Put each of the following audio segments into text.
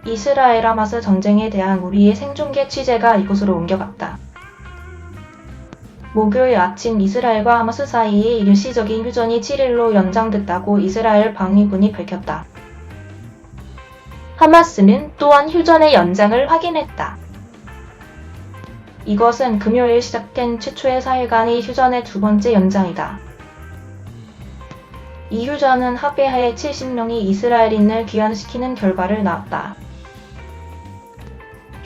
이스라엘-하마스 전쟁에 대한 우리의 생중계 취재가 이곳으로 옮겨갔다. 목요일 아침 이스라엘과 하마스 사이의 일시적인 휴전이 7일로 연장됐다고 이스라엘 방위군이 밝혔다. 하마스는 또한 휴전의 연장을 확인했다. 이것은 금요일 시작된 최초의 4일간의 휴전의 두 번째 연장이다. 이 휴전은 합의하에 70명의 이스라엘인을 귀환시키는 결과를 낳았다.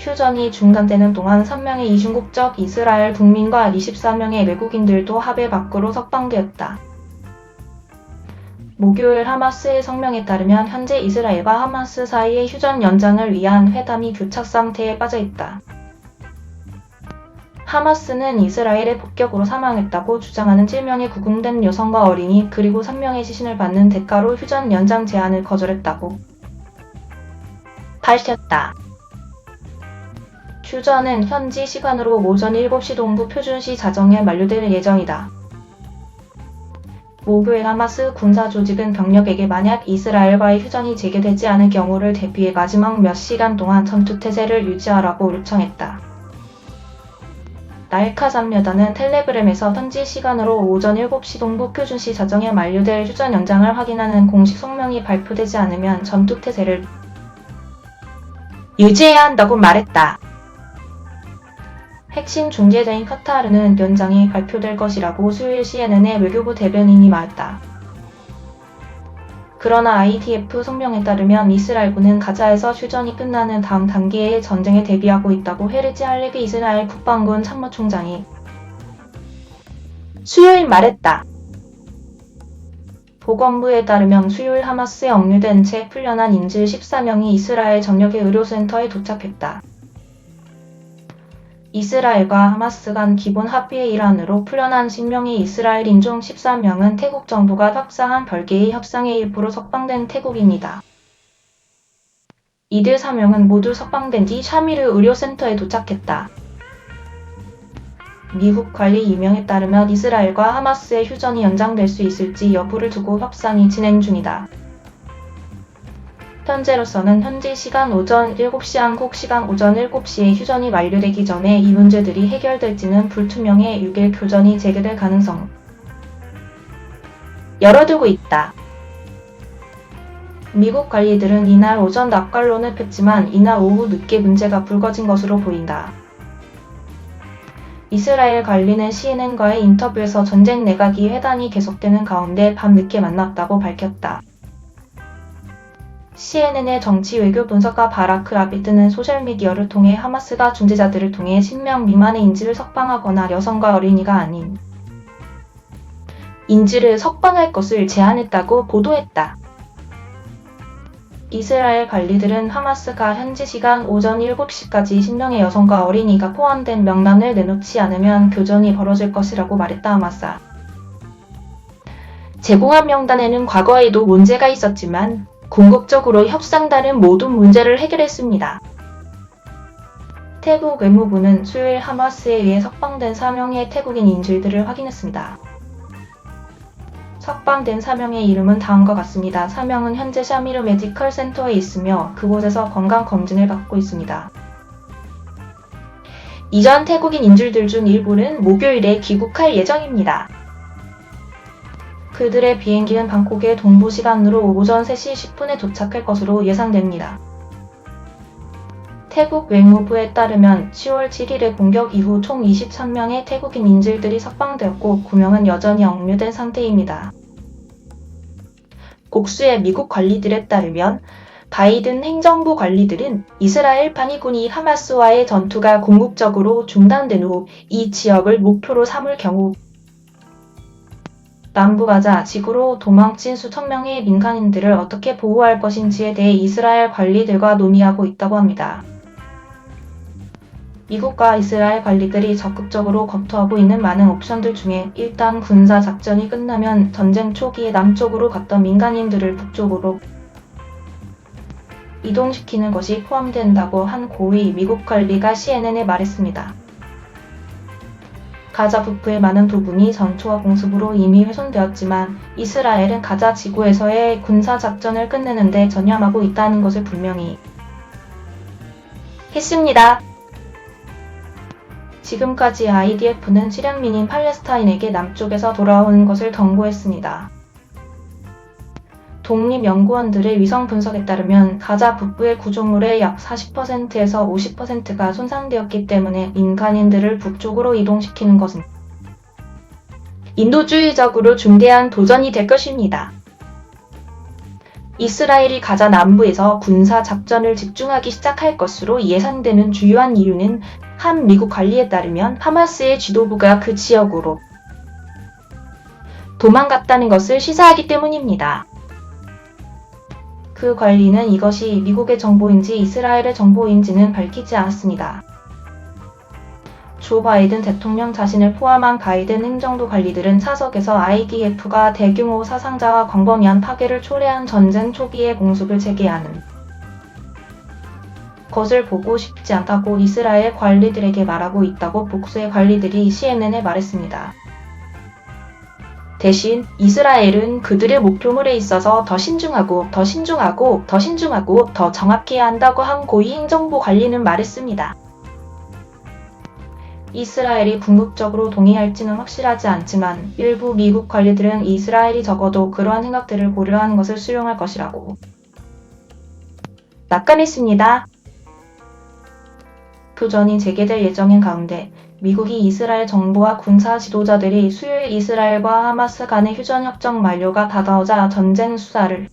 휴전이 중단되는 동안 3명의 이중국적 이스라엘 국민과 24명의 외국인들도 합의 밖으로 석방되었다. 목요일 하마스의 성명에 따르면 현재 이스라엘과 하마스 사이의 휴전 연장을 위한 회담이 교착 상태에 빠져 있다. 하마스는 이스라엘의 폭격으로 사망했다고 주장하는 7명의 구금된 여성과 어린이 그리고 3명의 시신을 받는 대가로 휴전 연장 제안을 거절했다고 밝혔다. 휴전은 현지 시간으로 오전 7시 동부 표준시 자정에 만료될 예정이다. 목요일 하마스 군사 조직은 병력에게 만약 이스라엘과의 휴전이 재개되지 않을 경우를 대비해 마지막 몇 시간 동안 전투태세를 유지하라고 요청했다. 날카잠 여단은 텔레그램에서 현지 시간으로 오전 7시 동부 표준시 자정에 만료될 휴전 연장을 확인하는 공식 성명이 발표되지 않으면 전투태세를 유지해야 한다고 말했다. 핵심 중재자인 카타르는 연장이 발표될 것이라고 수요일 CNN의 외교부 대변인이 말했다. 그러나 IDF 성명에 따르면 이스라엘군은 가자에서 휴전이 끝나는 다음 단계의 전쟁에 대비하고 있다고 헤르지 할레비 이스라엘 국방군 참모총장이 수요일 말했다. 보건부에 따르면 수요일 하마스에 억류된 채 풀려난 인질 14명이 이스라엘 전역의 의료센터에 도착했다. 이스라엘과 하마스 간 기본 합의의 일환으로 풀려난 10명의 이스라엘인 중 14명은 태국 정부가 협상한 별개의 협상의 일부로 석방된 태국인이다. 이들 4명은 모두 석방된 뒤 샤미르 의료센터에 도착했다. 미국 관리 이명에 따르면 이스라엘과 하마스의 휴전이 연장될 수 있을지 여부를 두고 협상이 진행 중이다. 현재로서는 현지 시간 오전 7시 한국 시간 오전 7시에 휴전이 만료되기 전에 이 문제들이 해결될지는 불투명해 6일 교전이 재개될 가능성 열어두고 있다. 미국 관리들은 이날 오전 낙관론을 폈지만 이날 오후 늦게 문제가 불거진 것으로 보인다. 이스라엘 관리는 CNN과의 인터뷰에서 전쟁 내각이 회담이 계속되는 가운데 밤늦게 만났다고 밝혔다. CNN의 정치 외교 분석가 바라크 라비드는 소셜미디어를 통해 하마스가 중재자들을 통해 10명 미만의 인질을 석방하거나 여성과 어린이가 아닌 인질을 석방할 것을 제안했다고 보도했다. 이스라엘 관리들은 하마스가 현지 시간 오전 7시까지 10명의 여성과 어린이가 포함된 명단을 내놓지 않으면 교전이 벌어질 것이라고 말했다. 하마스 제공한 명단에는 과거에도 문제가 있었지만 궁극적으로 협상단은 모든 문제를 해결했습니다. 태국 외무부는 수요일 하마스에 의해 석방된 4명의 태국인 인질들을 확인했습니다. 석방된 4명의 이름은 다음과 같습니다. 4명은 현재 샤미르 메디컬 센터에 있으며 그곳에서 건강검진을 받고 있습니다. 이전 태국인 인질들 중 일부는 목요일에 귀국할 예정입니다. 그들의 비행기는 방콕의 동부 시간으로 오전 3시 10분에 도착할 것으로 예상됩니다. 태국 외무부에 따르면 10월 7일의 공격 이후 총 23명의 태국인 인질들이 석방되었고 9명은 여전히 억류된 상태입니다. 곡수의 미국 관리들에 따르면 바이든 행정부 관리들은 이스라엘 방위군이 하마스와의 전투가 궁극적으로 중단된 후 이 지역을 목표로 삼을 경우 남부 가자 지구로 도망친 수천 명의 민간인들을 어떻게 보호할 것인지에 대해 이스라엘 관리들과 논의하고 있다고 합니다. 미국과 이스라엘 관리들이 적극적으로 검토하고 있는 많은 옵션들 중에 일단 군사 작전이 끝나면 전쟁 초기에 남쪽으로 갔던 민간인들을 북쪽으로 이동시키는 것이 포함된다고 한 고위 미국 관리가 CNN에 말했습니다. 가자 북부의 많은 부분이 전투와 공습으로 이미 훼손되었지만 이스라엘은 가자 지구에서의 군사작전을 끝내는 데 전념하고 있다는 것을 분명히 했습니다. 지금까지 IDF는 시련민인 팔레스타인에게 남쪽에서 돌아오는 것을 경고했습니다. 독립연구원들의 위성 분석에 따르면 가자 북부의 구조물의 약 40%에서 50%가 손상되었기 때문에 민간인들을 북쪽으로 이동시키는 것은 인도주의적으로 중대한 도전이 될 것입니다. 이스라엘이 가자 남부에서 군사 작전을 집중하기 시작할 것으로 예상되는 주요한 이유는 한 미국 관리에 따르면 하마스의 지도부가 그 지역으로 도망갔다는 것을 시사하기 때문입니다. 그 관리는 이것이 미국의 정보인지 이스라엘의 정보인지는 밝히지 않았습니다. 조 바이든 대통령 자신을 포함한 바이든 행정부 관리들은 사석에서 IDF가 대규모 사상자와 광범위한 파괴를 초래한 전쟁 초기의 공습을 재개하는 것을 보고 싶지 않다고 이스라엘 관리들에게 말하고 있다고 복수의 관리들이 CNN에 말했습니다. 대신 이스라엘은 그들의 목표물에 있어서 더 신중하고 더 정확히 해야 한다고 한 고위 행정부 관리는 말했습니다. 이스라엘이 궁극적으로 동의할지는 확실하지 않지만 일부 미국 관리들은 이스라엘이 적어도 그러한 생각들을 고려하는 것을 수용할 것이라고 낙관했습니다. 교전이 재개될 예정인 가운데 미국이 이스라엘 정부와 군사 지도자들이 수요일 이스라엘과 하마스 간의 휴전협정 만료가 다가오자 전쟁 수사를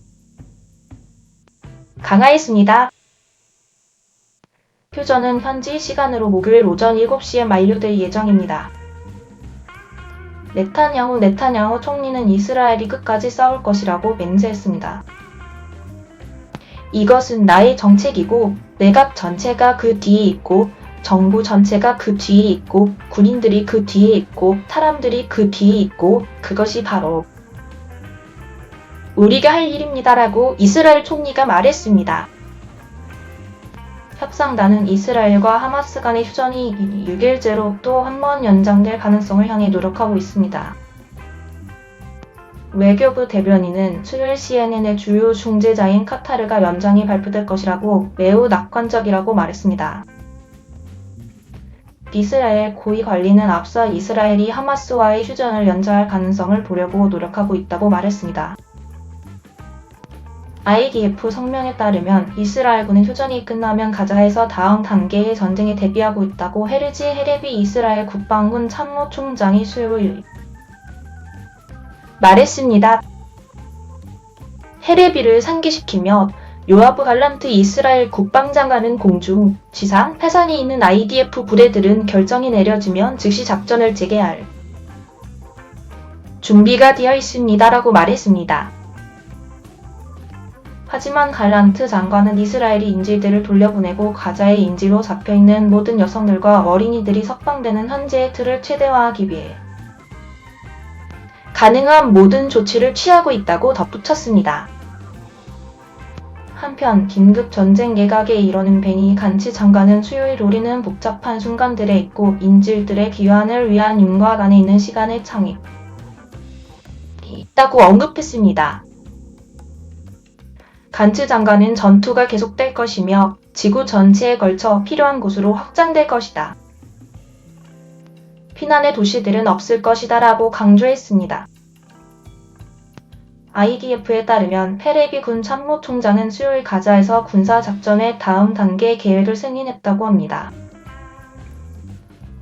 강화했습니다. 휴전은 현지 시간으로 목요일 오전 7시에 만료될 예정입니다. 네타냐후 총리는 이스라엘이 끝까지 싸울 것이라고 맹세했습니다. 이것은 나의 정책이고 내각 전체가 그 뒤에 있고 정부 전체가 그 뒤에 있고 군인들이 그 뒤에 있고 사람들이 그 뒤에 있고 그것이 바로 우리가 할 일입니다라고 이스라엘 총리가 말했습니다. 협상단은 이스라엘과 하마스 간의 휴전이 6일째로 또 한 번 연장될 가능성을 향해 노력하고 있습니다. 외교부 대변인은 수요일 CNN의 주요 중재자인 카타르가 연장이 발표될 것이라고 매우 낙관적이라고 말했습니다. 이스라엘 고위 관리는 앞서 이스라엘이 하마스와의 휴전을 연장할 가능성을 보려고 노력하고 있다고 말했습니다. IDF 성명에 따르면 이스라엘군은 휴전이 끝나면 가자에서 다음 단계의 전쟁에 대비하고 있다고 헤르지 헤레비 이스라엘 국방군 참모총장이 수요일 말했습니다. 헤레비를 상기시키며 요아브 갈란트 이스라엘 국방장관은 공중, 지상, 해상에 있는 IDF 부대들은 결정이 내려지면 즉시 작전을 재개할 준비가 되어 있습니다라고 말했습니다. 하지만 갈란트 장관은 이스라엘이 인질들을 돌려보내고 가자의 인질로 잡혀있는 모든 여성들과 어린이들이 석방되는 현재의 틀을 최대화하기 위해 가능한 모든 조치를 취하고 있다고 덧붙였습니다. 한편 긴급 전쟁 개각에 이르는 베니 간츠 장관은 수요일 우리는 복잡한 순간들에 있고 인질들의 귀환을 위한 윤곽 안에 있는 시간의 창이 있다고 언급했습니다. 간츠 장관은 전투가 계속될 것이며 지구 전체에 걸쳐 필요한 곳으로 확장될 것이다. 피난의 도시들은 없을 것이다 라고 강조했습니다. IDF에 따르면 헤레비 군 참모총장은 수요일 가자에서 군사작전의 다음 단계 계획을 승인했다고 합니다.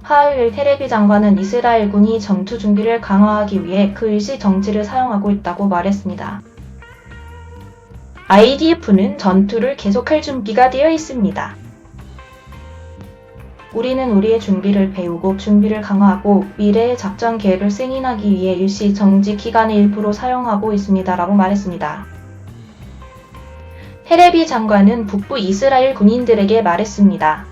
화요일 헤레비 장관은 이스라엘군이 전투 준비를 강화하기 위해 그 일시 정지를 사용하고 있다고 말했습니다. IDF는 전투를 계속할 준비가 되어 있습니다. 우리는 우리의 준비를 배우고 준비를 강화하고 미래의 작전 계획을 승인하기 위해 일시 정지 기간의 일부로 사용하고 있습니다라고 말했습니다. 헤레비 장관은 북부 이스라엘 군인들에게 말했습니다.